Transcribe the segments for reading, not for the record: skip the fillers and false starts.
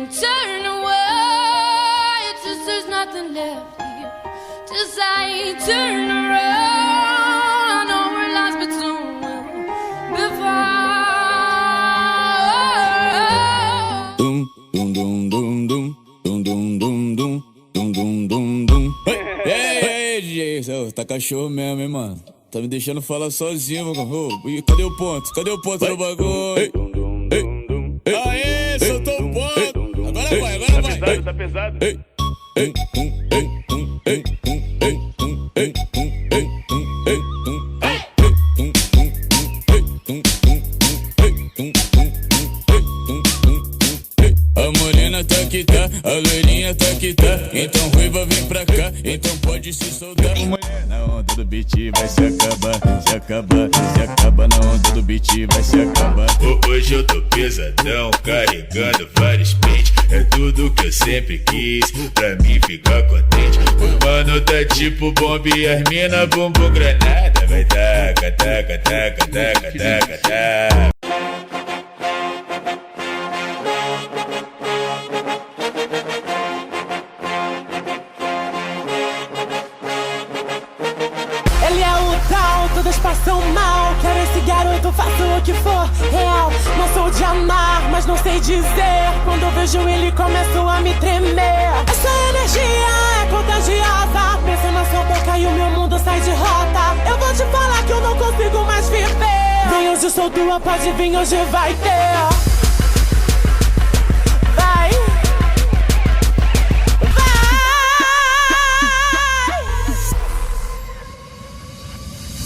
turn away. It's just there's nothing left here. Just I turn around. All we're lost but soon will be found. Dum dum dum dum dum dum dum dum dum dum dum dum dum. Ei, DJ, tá cachorro mesmo, hein, mano? Tá me deixando falar sozinho, meu cachorro. Cadê o ponto? Cadê o ponto do bagulho? Aê, soltou o ponto. Agora vai, agora vai. Tá pesado. A morena tá que tá, a loirinha tá que tá. Então ruiva vem pra cá, então pode se soltar. Na onda do beat vai se acabar, se acabar, se acaba. Na onda do beat vai se acabar. Hoje eu tô pesadão, carregando vários pentes. É tudo que eu sempre quis, pra mim ficar contente. O mano tá tipo bomba e as mina bumbum granada. Vai taca, taca, taca, taca, taca, taca. Ele é o tal, todos passam mal. Quero esse garoto, faço o que for real. Não sou de amar, mas não sei dizer. Quando vejo ele, começo a me tremer. Essa energia é contagiosa. Penso na sua boca e o meu mundo sai de rota. Eu vou te falar que eu não consigo mais viver. Vem hoje, sou tua, pode vir, hoje vai ter. Vai.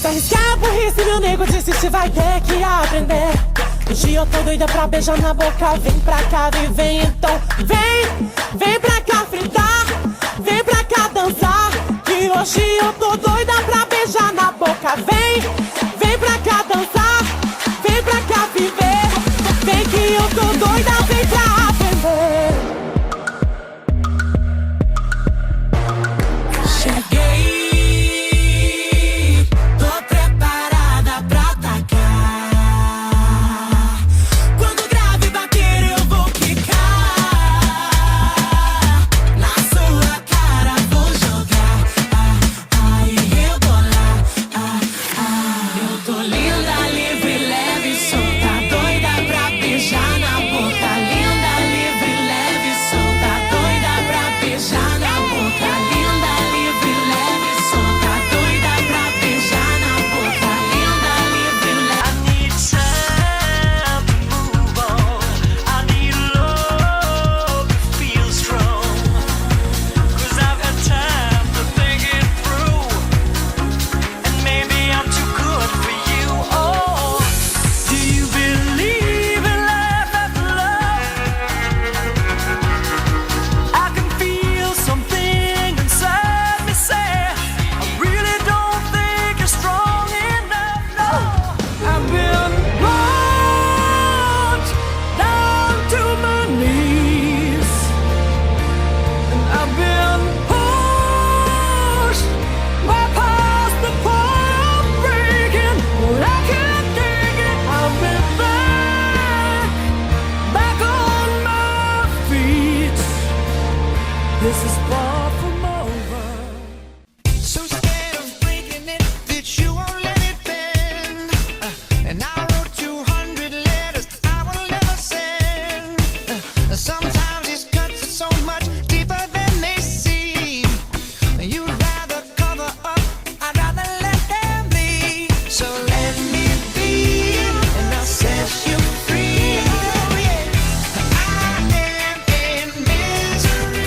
Se arriscar a burrice, meu nego disse, você vai ter que aprender. Hoje eu tô doida pra beijar na boca. Vem pra cá, vem então. Vem pra cá fritar. Vem pra cá dançar. Que hoje eu tô doida pra beijar na boca. Vem pra cá dançar. Vem pra cá viver. Vem que eu tô doida, vem pra aprender. This is far from over. So scared of breaking it that you won't let it bend. And I wrote 200 letters I will never send. Sometimes these cuts are so much deeper than they seem. You'd rather cover up, I'd rather let them bleed. So let me be, and I'll set you free. Oh yeah, I am in misery.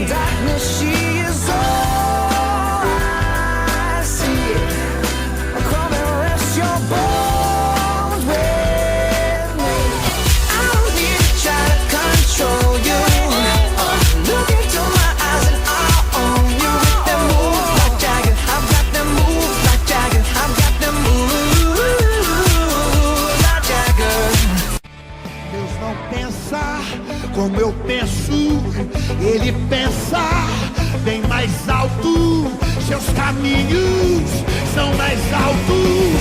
Darkness, she is all I see. Come and rest your bones with me. I don't need to try to control you. Look into my eyes and I'll own you. With them moves like Jagger, I've got them moves like Jagger. I've got them moves like Jagger. Deus não pensa como eu penso, Ele pensa bem mais alto. Seus caminhos são mais altos.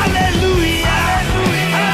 Aleluia, aleluia.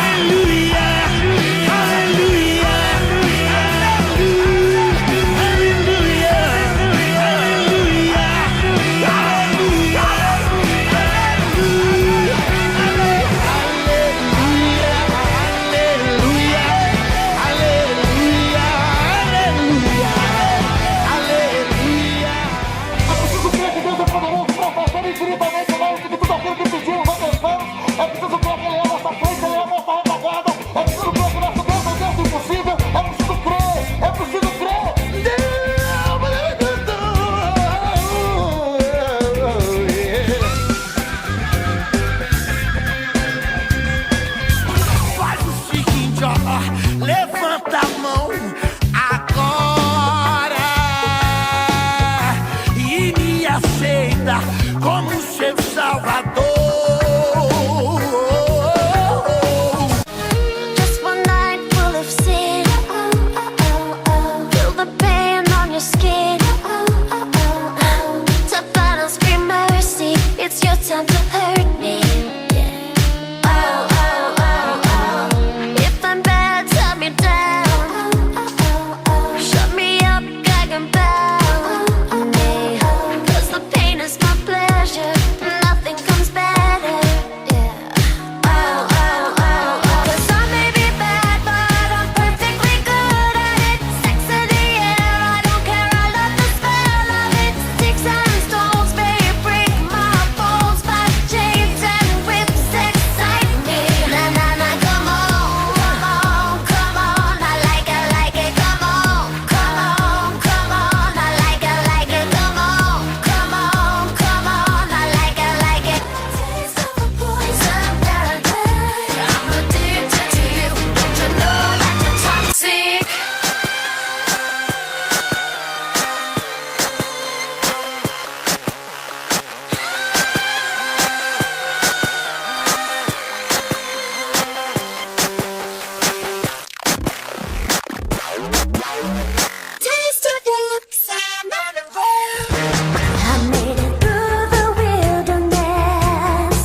vida como seu salvador. Just one night full of sin. Feel the pain on your skin. To find us free mercy. It's your time to hurt me. If I'm bad, tell me down. Shut me up, gag and bound me. 'Cause the pain is my pleasure. Nothing comes better. Yeah. 'Cause I may be bad, but I'm perfectly good at it. Sex in the air, I don't care. I love the smell of it. Sticks and stones may break my bones, but chains and whips excite me. Na na na, come on, come on, come on. I like it, come on, come on, come on. I like it, come on, come on, come on. I like it. Taste of a poison paradise. I'm addicted to you. Don't you know that you're toxic? Taste of your looks and I made it through the wilderness.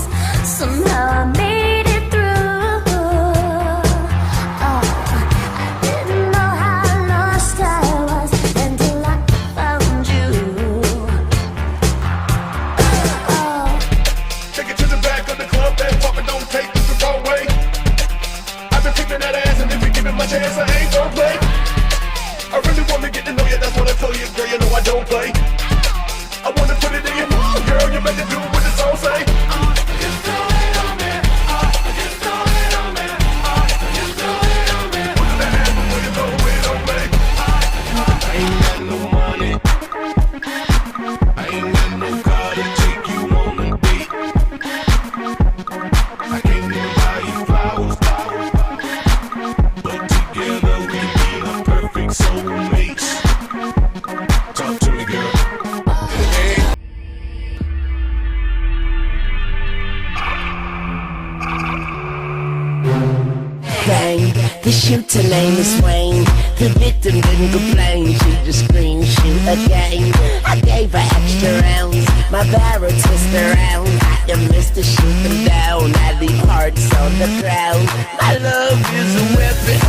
Somehow I made it through. Oh, I didn't know how lost I was until I found you. Oh. Take it to the back of the club, that fucking don't take this the wrong way. I've been kicking that ass, and if you give it my chance, I ain't gon' play. I really wanna get to know you, that's what I tell you, girl, you know I don't play. I wanna put it in your mouth, girl, you better do what the song say. Just throw it on me, just throw it on me, just throw it on me. Put that ass before you throw it on me. I ain't got no money, I ain't got no car to take you on a date. I can't even buy you flowers, but together we be the perfect soulmates. Talk to me, girl. Bang, the shooter name is Wayne. The victim didn't complain, she just screamed, shoot again. I gave her extra rounds, my barrel twist around. I am Mr. Shoot them down, I leave hearts on the ground. My love is a weapon,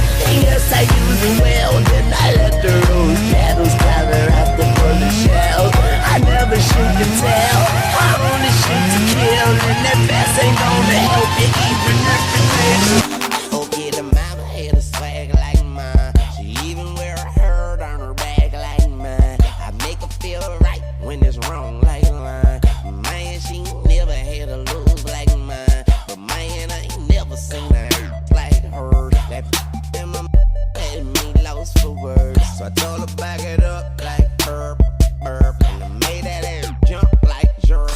yes I use it well. Then I let the rose petals color up the bullet shell. I never shoot to tell, I only shoot to kill. And that best ain't gonna help you even if you live. Okay, the mama had a swag like mine. She even wear a hurt on her back like mine. I make her feel right when it's wrong like mine. Man, she never had a lose like mine. But man, I ain't never seen a hurt like her. That in my had me lost for words. So I told her back it up like burp, burp. And I made that ass jump like jerk.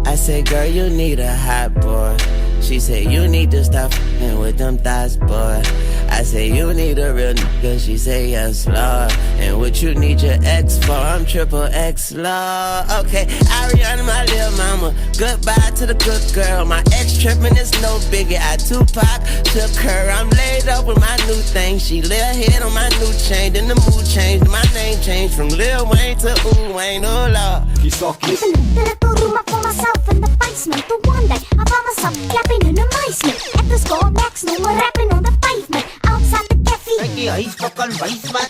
I said, girl, you need a hot boy. She said, you need to stop f***ing with them thighs, boy. I said, you need a real nigga. She said, yes, Lord. And what you need your ex for? I'm triple X, Lord. Okay, Ariana, my little mama. Goodbye to the good girl. My ex tripping is no biggie. I Tupac took her. I'm laid up with my new thing. She lil' head on my new chain. Then the mood changed. My name changed from Lil Wayne to Ooh Wayne. Oh, Lord. Little room up for myself in the basement. The one day I found myself clapping in amazement. At the score, Max Normal rapping on the pavement. Outside the cafe,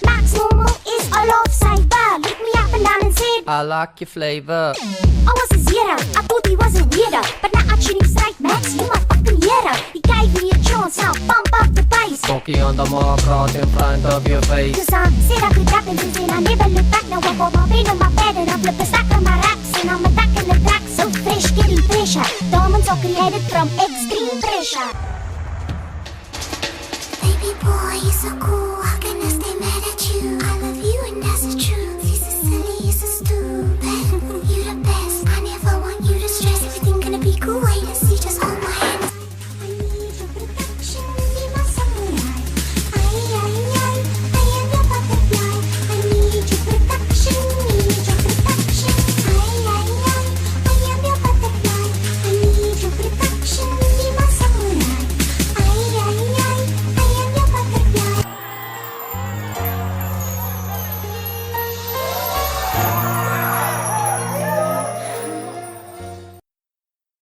Max Normal is a lifesaver. Lift me up and down and said, I like your flavor. I was a zero, I thought he was a weirdo. But now I treat him straight, Max, you my fucking hero. He gave me a chance, I'll bump up the bass. Talkie on the mark right in front of your face. Cause I said I could rap and since then I never look back. Now I got my pen on my pad and I flip a stack of my raps. And I'm attacking the track so fresh, getting fresher. Diamonds are created from extreme pressure. Baby boy, you're so cool, how can I stay mad at you?